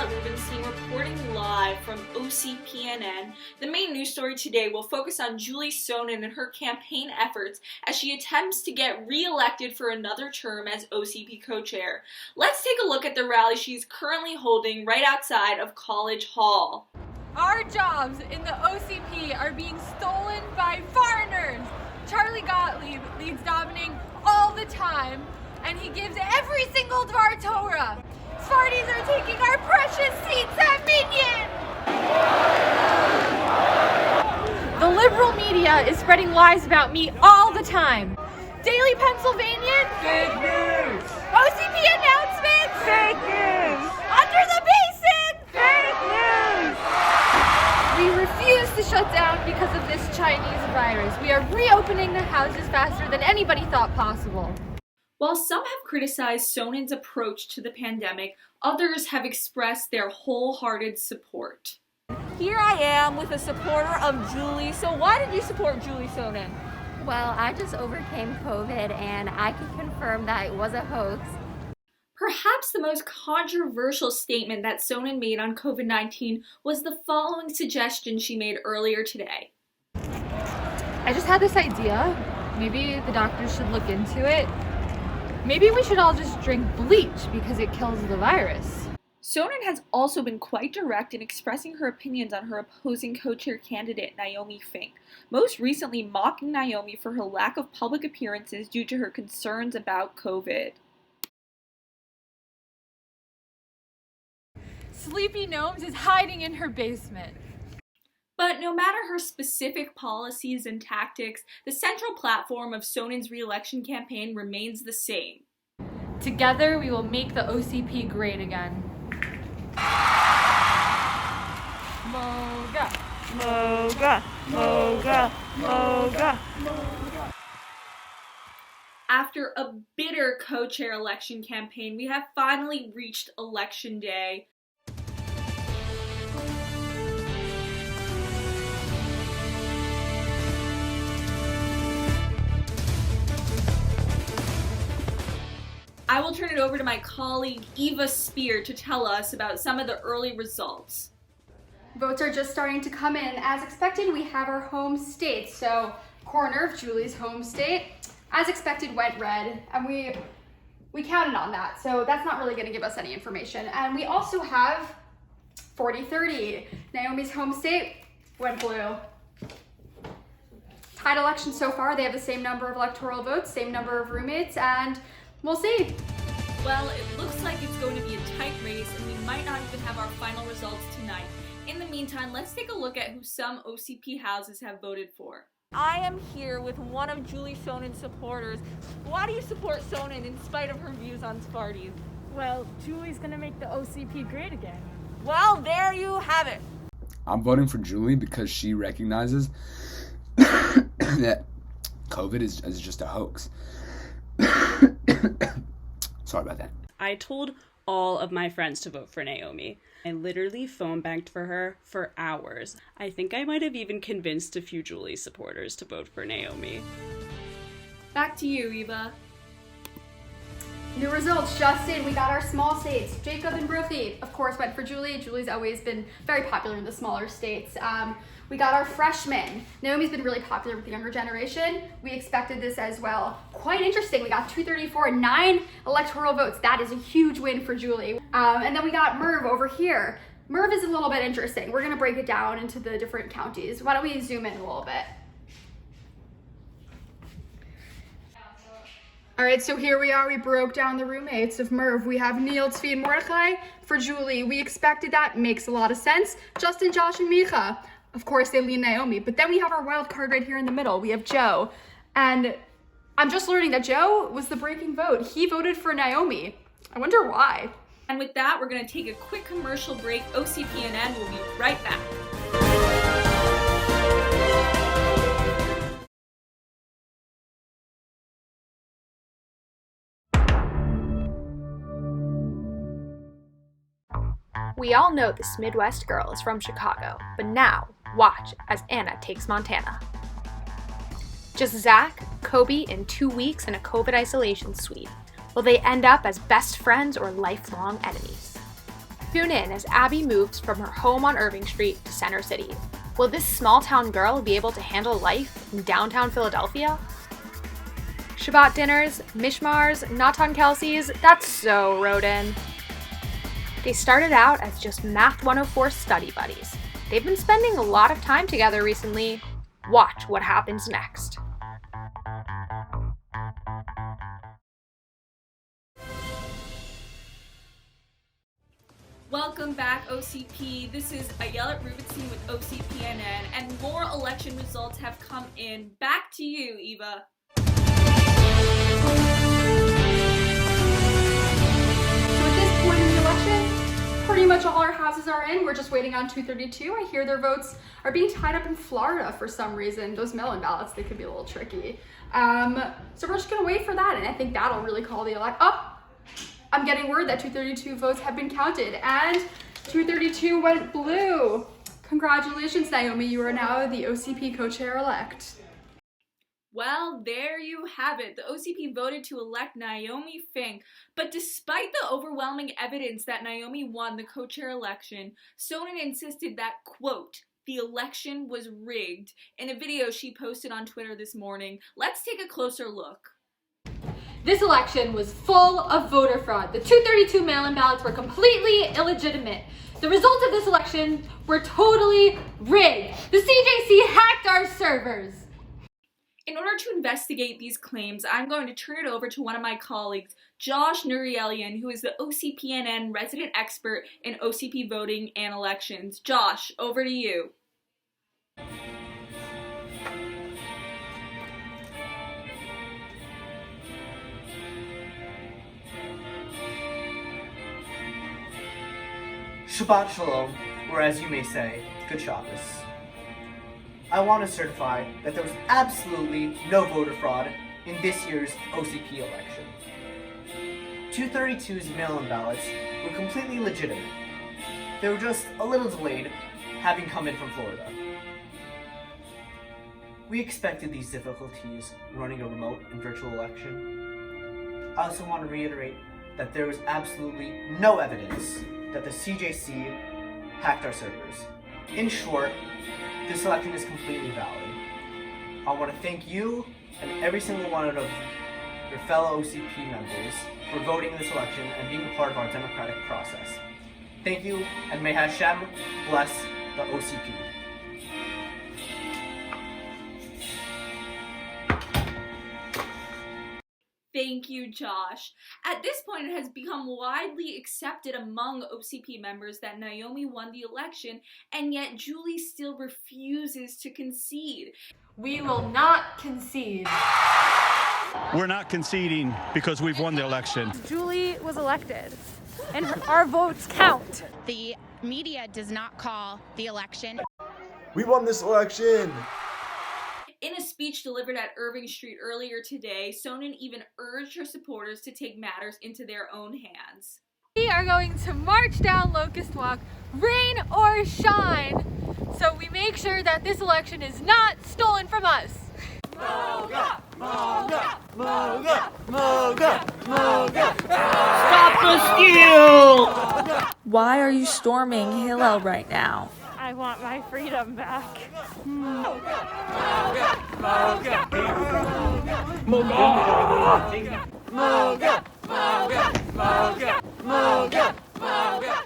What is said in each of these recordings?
that we've been seeing reporting live from OCPNN, the main news story today will focus on Julie Sonnen and her campaign efforts as she attempts to get re-elected for another term as OCP co-chair. Let's take a look at the rally she's currently holding right outside of College Hall. Our jobs in the OCP are being stolen by foreigners. Charlie Gottlieb leads Dominic all the time, and he gives every single Dvar Torah. Sparties are taking our precious seats at Minion! The liberal media is spreading lies about me all the time. Daily Pennsylvanian? Fake news! OCP announcements? Fake news! Under the basin? Fake news! We refuse to shut down because of this Chinese virus. We are reopening the houses faster than anybody thought possible. While some have criticized Sonnen's approach to the pandemic, others have expressed their wholehearted support. Here I am with a supporter of Julie. So why did you support Julie Sonnen? Well, I just overcame COVID and I can confirm that it was a hoax. Perhaps the most controversial statement that Sonnen made on COVID-19 was the following suggestion she made earlier today. I just had this idea. Maybe the doctors should look into it. Maybe we should all just drink bleach because it kills the virus. Sonnen has also been quite direct in expressing her opinions on her opposing co-chair candidate, Naomi Fink, most recently mocking Naomi for her lack of public appearances due to her concerns about COVID. Sleepy Gnomes is hiding in her basement. But no matter her specific policies and tactics, the central platform of Sonnen's re-election campaign remains the same. Together, we will make the OCP great again. Moga! Moga! Moga! Moga! After a bitter co-chair election campaign, we have finally reached Election Day. I will turn it over to my colleague Eva Spear to tell us about some of the early results. Votes are just starting to come in. As expected, we have our home state. So, corner of Julie's home state, as expected, went red, and we counted on that. So that's not really going to give us any information. And we also have 40-30. Naomi's home state went blue. Tied election so far. They have the same number of electoral votes, same number of roommates, and we'll see. Well, it looks like it's going to be a tight race, and we might not even have our final results tonight. In the meantime, let's take a look at who some OCP houses have voted for. I am here with one of Julie Sonnen's supporters. Why do you support Sonnen in spite of her views on Sparties? Well, Julie's gonna make the OCP great again. Well, there you have it. I'm voting for Julie because she recognizes that COVID is just a hoax. Sorry about that. I told all of my friends to vote for Naomi. I literally phone banked for her for hours. I think I might have even convinced a few Julie supporters to vote for Naomi. Back to you, Eva. New results just in. We got our small states. Jacob and Brophy, of course, went for Julie. Julie's always been very popular in the smaller states. We got our freshmen. Naomi's been really popular with the younger generation. We expected this as well. Quite interesting. We got 234, 9 electoral votes. That is a huge win for Julie. And then we got Merv over here. Merv is a little bit interesting. We're gonna break it down into the different counties. Why don't we zoom in a little bit? All right, so here we are. We broke down the roommates of Merv. We have Neil, Tzvi, and Mordechai for Julie. We expected that. Makes a lot of sense. Justin, Josh, and Micha. Of course, they lean Naomi. But then we have our wild card right here in the middle. We have Joe. And I'm just learning that Joe was the breaking vote. He voted for Naomi. I wonder why. And with that, we're going to take a quick commercial break. OCPNN will be right back. We all know this Midwest girl is from Chicago, but now, watch as Anna takes Montana. Just Zach, Kobe, and 2 weeks in a COVID isolation suite. Will they end up as best friends or lifelong enemies? Tune in as Abby moves from her home on Irving Street to Center City. Will this small town girl be able to handle life in downtown Philadelphia? Shabbat dinners, mishmars, Natan Kelsey's, that's so Rodin. They started out as just Math 104 study buddies. They've been spending a lot of time together recently. Watch what happens next. Welcome back, OCP. This is Ayelet Rubinstein with OCPNN, and more election results have come in. Back to you, Eva. So at this point in the election, pretty much all our houses are in. We're just waiting on 232. I hear their votes are being tied up in Florida for some reason. Those mail-in ballots, they could be a little tricky. So we're just gonna wait for that, and I think that'll really call the election. Oh, I'm getting word that 232 votes have been counted, and 232 went blue. Congratulations, Naomi. You are now the OCP co-chair-elect. Well, there you have it. The OCP voted to elect Naomi Fink, but despite the overwhelming evidence that Naomi won the co-chair election, Sonnen insisted that, quote, the election was rigged in a video she posted on Twitter this morning. Let's take a closer look. This election was full of voter fraud. The 232 mail-in ballots were completely illegitimate. The results of this election were totally rigged. The CJC hacked our servers. In order to investigate these claims, I'm going to turn it over to one of my colleagues, Josh Nurielian, who is the OCPNN resident expert in OCP voting and elections. Josh, over to you. Shabbat Shalom, or as you may say, Good Shabbos. I want to certify that there was absolutely no voter fraud in this year's OCP election. 232's mail-in ballots were completely legitimate. They were just a little delayed, having come in from Florida. We expected these difficulties running a remote and virtual election. I also want to reiterate that there was absolutely no evidence that the CJC hacked our servers. In short, this election is completely valid. I want to thank you and every single one of your fellow OCP members for voting in this election and being a part of our democratic process. Thank you, and may Hashem bless the OCP. Thank you, Josh. At this point, it has become widely accepted among OCP members that Naomi won the election, and yet Julie still refuses to concede. We will not concede. We're not conceding because we've won the election. Julie was elected, and our votes count. The media does not call the election. We won this election! In a speech delivered at Irving Street earlier today, Sonnen even urged her supporters to take matters into their own hands. We are going to march down Locust Walk, rain or shine, so we make sure that this election is not stolen from us. Moga! Moga! Moga! Moga! Moga! Stop the steal! Why are you storming Hillel right now? I want my freedom back. Moga! Moga! Moga! Moga! Moga! Moga! Moga!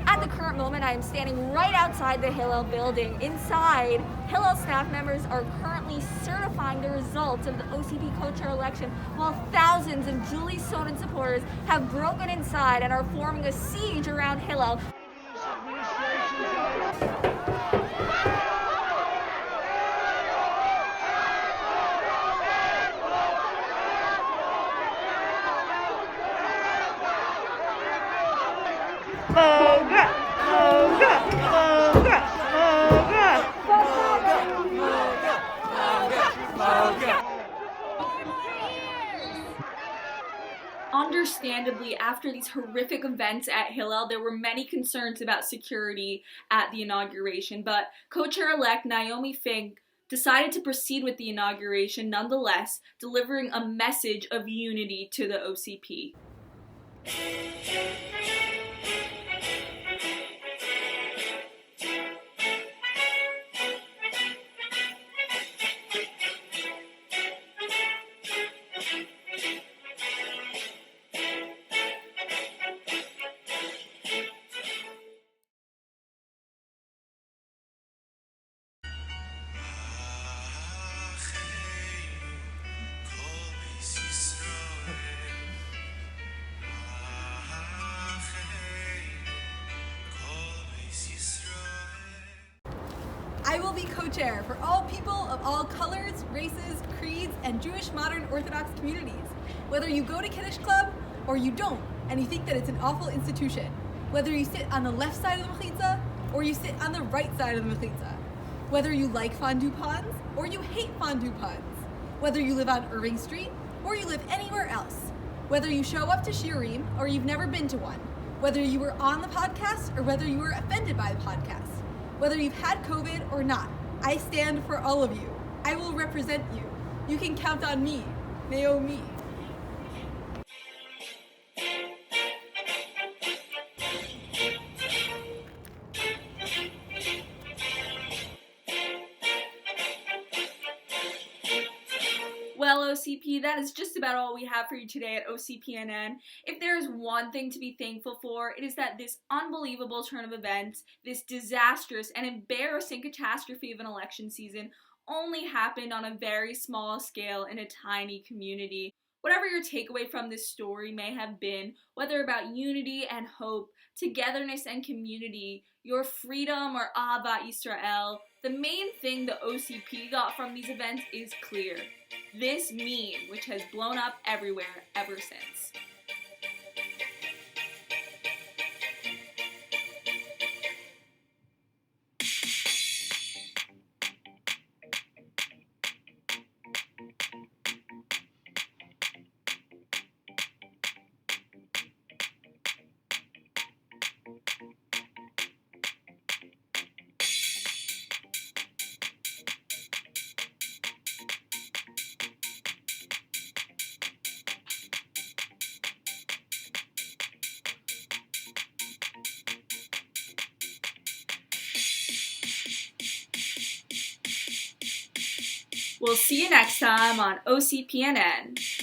At the current moment, I am standing right outside the Hillel building. Inside, Hillel staff members are currently certifying the results of the OCP co-chair election, while thousands of Julie Sonnen supporters have broken inside and are forming a siege around Hillel. Moga! Moga! Moga! Moga! Understandably, after these horrific events at Hillel, there were many concerns about security at the inauguration, but co-chair-elect Naomi Fink decided to proceed with the inauguration nonetheless, delivering a message of unity to the OCP. co-chair for all people of all colors, races, creeds, and Jewish modern Orthodox communities. Whether you go to Kiddush Club or you don't, and you think that it's an awful institution. Whether you sit on the left side of the mechitza or you sit on the right side of the mechitza. Whether you like fondue puns or you hate fondue puns. Whether you live on Irving Street or you live anywhere else. Whether you show up to shiurim or you've never been to one. Whether you were on the podcast or whether you were offended by the podcast. Whether you've had COVID or not, I stand for all of you. I will represent you. You can count on me, Naomi. Well, OCP, that is just about all we have for you today at OCPNN. If there is one thing to be thankful for, it is that this unbelievable turn of events, this disastrous and embarrassing catastrophe of an election season, only happened on a very small scale in a tiny community. Whatever your takeaway from this story may have been, whether about unity and hope, togetherness and community, your freedom or Ahava Israel, the main thing the OCP got from these events is clear. This meme, which has blown up everywhere ever since. We'll see you next time on OCPNN.